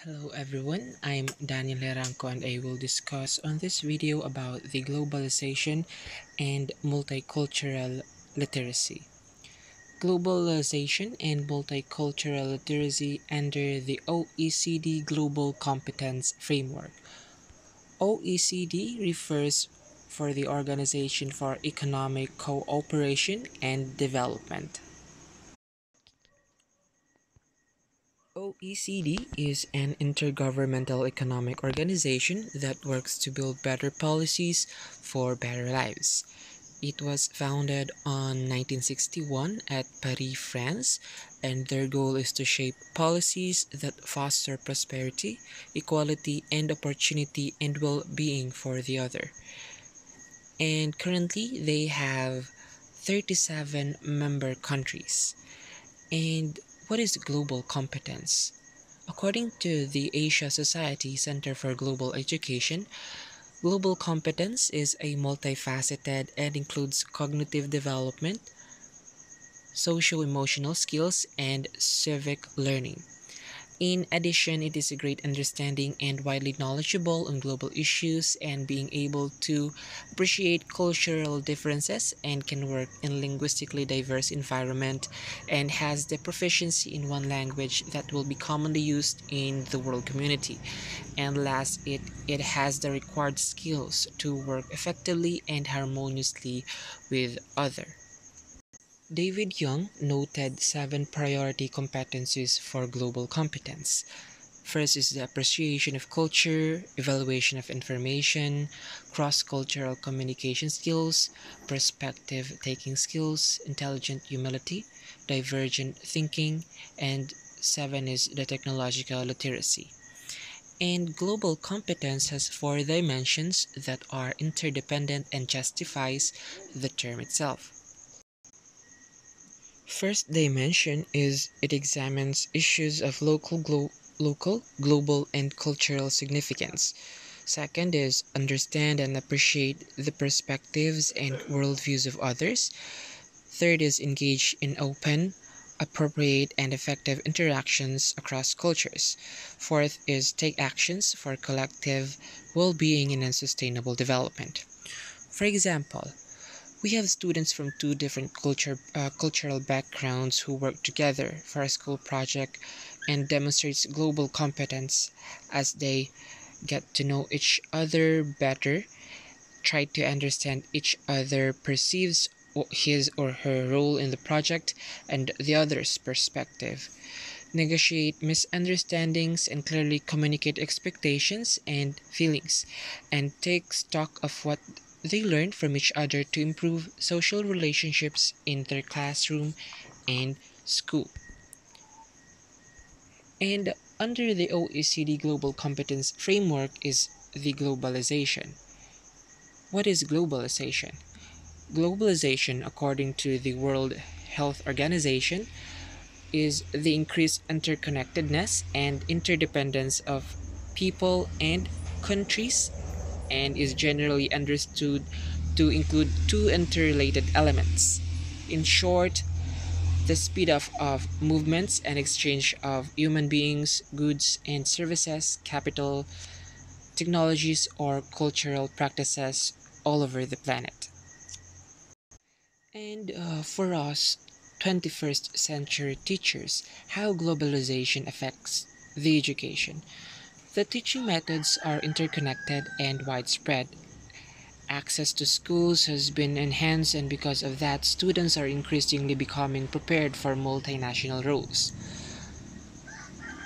Hello everyone, I'm Daniel Geranco and I will discuss on this video about the globalization and multicultural literacy. Globalization and multicultural literacy under the OECD Global Competence Framework. OECD refers for the Organization for Economic Cooperation and Development. OECD is an intergovernmental economic organization that works to build better policies for better lives. It was founded on 1961 at Paris, France, and their goal is to shape policies that foster prosperity, equality, and opportunity and well-being for the other. And currently, they have 37 member countries. And what is global competence? According to the Asia Society Center for Global Education, global competence is a multifaceted and includes cognitive development, socio-emotional skills, and civic learning. In addition, it is a great understanding and widely knowledgeable on global issues and being able to appreciate cultural differences and can work in linguistically diverse environment and has the proficiency in one language that will be commonly used in the world community. And last, it has the required skills to work effectively and harmoniously with others. David Young noted 7 priority competencies for global competence. First is the appreciation of culture, evaluation of information, cross-cultural communication skills, perspective-taking skills, intelligent humility, divergent thinking, and 7 is the technological literacy. And global competence has 4 dimensions that are interdependent and justifies the term itself. First dimension is it examines issues of local, global, and cultural significance. Second is understand and appreciate the perspectives and worldviews of others. Third is engage in open, appropriate, and effective interactions across cultures. Fourth is take actions for collective well-being and sustainable development. For example, we have students from 2 different cultural backgrounds who work together for a school project and demonstrates global competence as they get to know each other better, try to understand each other, perceives his or her role in the project and the other's perspective, negotiate misunderstandings and clearly communicate expectations and feelings, and take stock of what they learn from each other to improve social relationships in their classroom and school. And under the OECD Global Competence Framework is the globalization. What is globalization? Globalization, according to the World Health Organization, is the increased interconnectedness and interdependence of people and countries and is generally understood to include 2 interrelated elements. In short, the speed of movements and exchange of human beings, goods and services, capital, technologies, or cultural practices all over the planet. And for us, 21st century teachers, how globalization affects the education. The teaching methods are interconnected and widespread. Access to schools has been enhanced, and because of that, students are increasingly becoming prepared for multinational roles.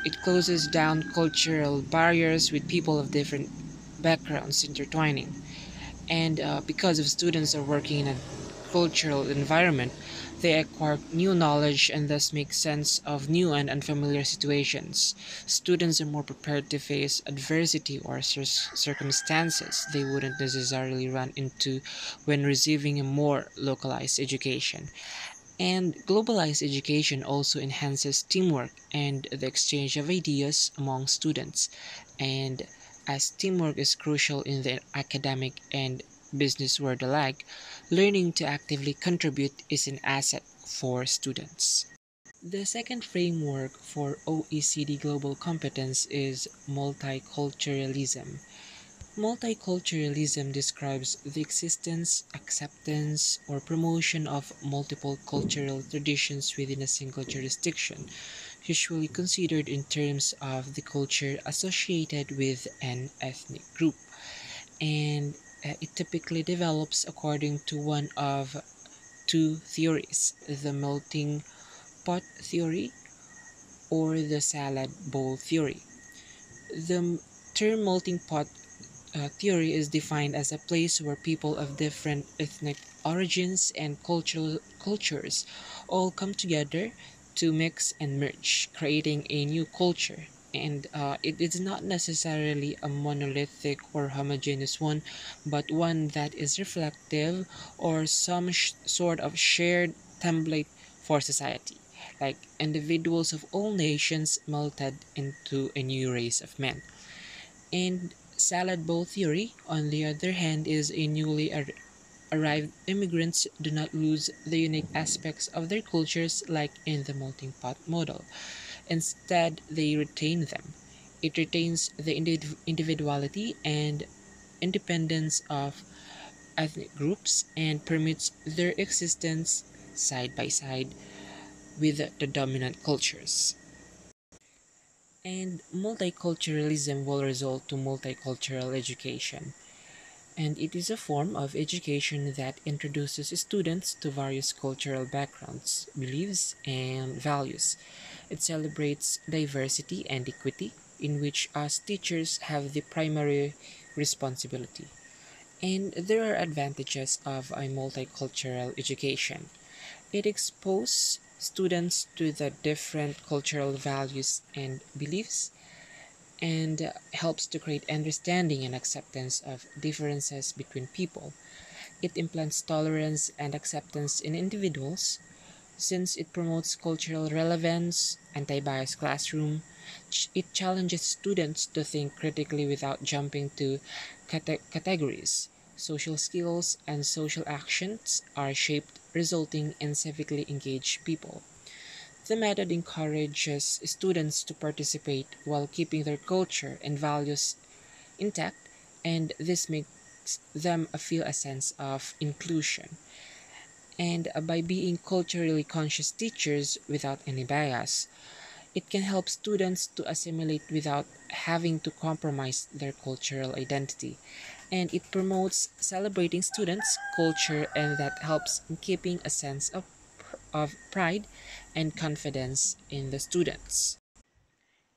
It closes down cultural barriers with people of different backgrounds intertwining. And because of students are working in a cultural environment, they acquire new knowledge and thus make sense of new and unfamiliar situations. Students are more prepared to face adversity or circumstances they wouldn't necessarily run into when receiving a more localized education. And globalized education also enhances teamwork and the exchange of ideas among students. And as teamwork is crucial in the academic and business world alike, learning to actively contribute is an asset for students. The second framework for OECD global competence is multiculturalism. Multiculturalism describes the existence, acceptance, or promotion of multiple cultural traditions within a single jurisdiction, usually considered in terms of the culture associated with an ethnic group. And it typically develops according to one of two theories: the melting pot theory or the salad bowl theory. The term melting pot theory is defined as a place where people of different ethnic origins and cultures all come together to mix and merge, creating a new culture. And it is not necessarily a monolithic or homogeneous one, but one that is reflective or some sort of shared template for society, like individuals of all nations melted into a new race of men. And salad bowl theory, on the other hand, is a newly arrived immigrants do not lose the unique aspects of their cultures like in the melting pot model. Instead, they retain them. It retains the individuality and independence of ethnic groups and permits their existence side by side with the dominant cultures. And multiculturalism will result to multicultural education. And it is a form of education that introduces students to various cultural backgrounds, beliefs, and values. It celebrates diversity and equity, in which us teachers have the primary responsibility. And there are advantages of a multicultural education. It exposes students to the different cultural values and beliefs and helps to create understanding and acceptance of differences between people. It implants tolerance and acceptance in individuals since it promotes cultural relevance, anti-bias classroom. It challenges students to think critically without jumping to categories. Social skills and social actions are shaped, resulting in civically engaged people. The method encourages students to participate while keeping their culture and values intact, and this makes them feel a sense of inclusion. And by being culturally conscious teachers without any bias, it can help students to assimilate without having to compromise their cultural identity. And it promotes celebrating students' culture, and that helps in keeping a sense of pride and confidence in the students.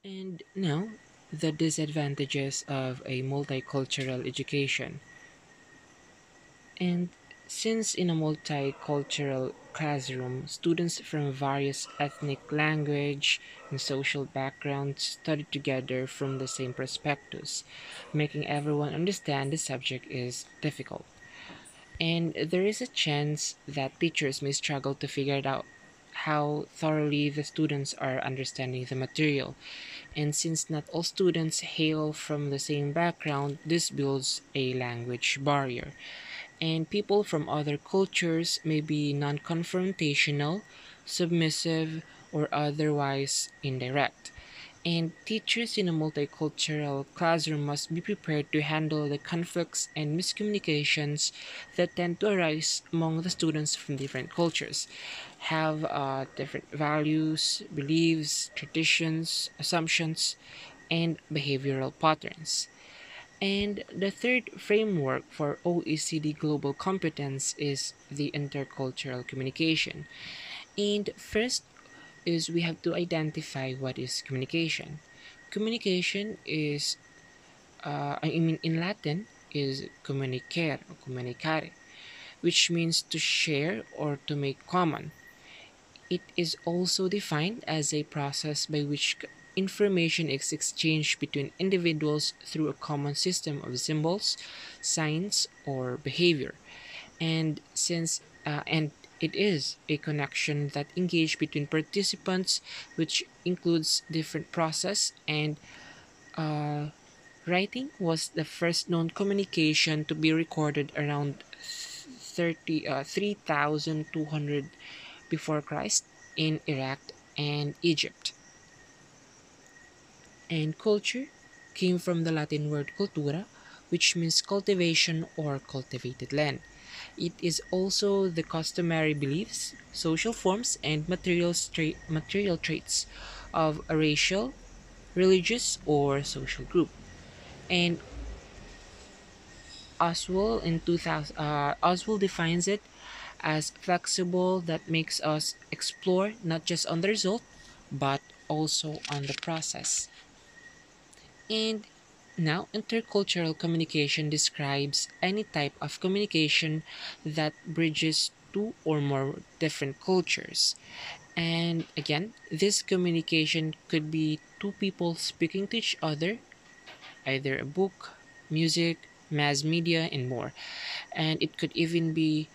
And now, the disadvantages of a multicultural education. And since in a multicultural classroom, students from various ethnic, language, and social backgrounds study together from the same perspectives, making everyone understand the subject is difficult. And there is a chance that teachers may struggle to figure out how thoroughly the students are understanding the material. And since not all students hail from the same background, this builds a language barrier. And people from other cultures may be non confrontational, submissive, or otherwise indirect. And teachers in a multicultural classroom must be prepared to handle the conflicts and miscommunications that tend to arise among the students from different cultures, have different values, beliefs, traditions, assumptions, and behavioral patterns. And the third framework for OECD global competence is the intercultural communication. And first is we have to identify what is communication. Communication is, in Latin, is communicare or communicare, which means to share or to make common. It is also defined as a process by which information is exchanged between individuals through a common system of symbols, signs, or behavior. And since and it is a connection that engage between participants, which includes different process. And uh, writing was the first known communication to be recorded around 3200 before Christ in Iraq and Egypt. And culture came from the Latin word cultura, which means cultivation or cultivated land. It is also the customary beliefs, social forms, and material traits of a racial, religious, or social group. And Oswald defines it as flexible that makes us explore not just on the result, but also on the process. And now, intercultural communication describes any type of communication that bridges two or more different cultures. And again, this communication could be two people speaking to each other, either a book, music, mass media, and more. And it could even be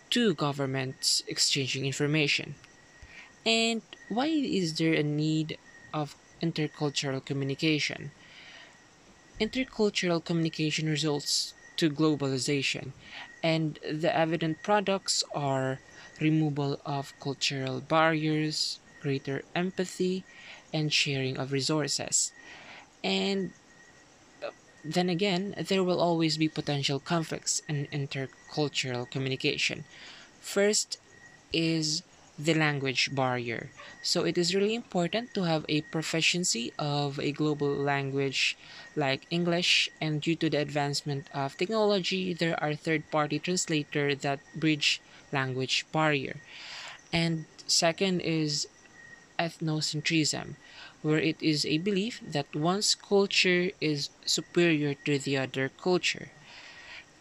two governments exchanging information. And why is there a need of intercultural communication? Intercultural communication results to globalization, and the evident products are removal of cultural barriers, greater empathy, and sharing of resources. And then again, there will always be potential conflicts in intercultural communication. First is the language barrier. So it is really important to have a proficiency of a global language like English, and due to the advancement of technology, there are third-party translator that bridge language barrier. And second is ethnocentrism, where it is a belief that one's culture is superior to the other culture.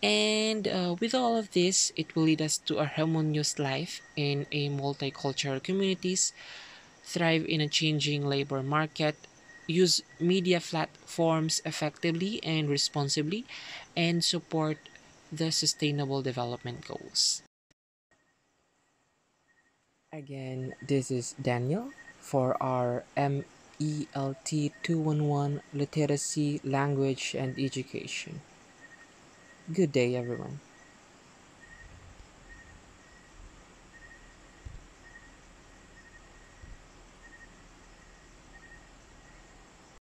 And with all of this, it will lead us to a harmonious life in a multicultural communities, thrive in a changing labor market, use media platforms effectively and responsibly, and support the sustainable development goals. Again, this is Daniel for our MELT 211 Literacy, Language, and Education. Good day, everyone.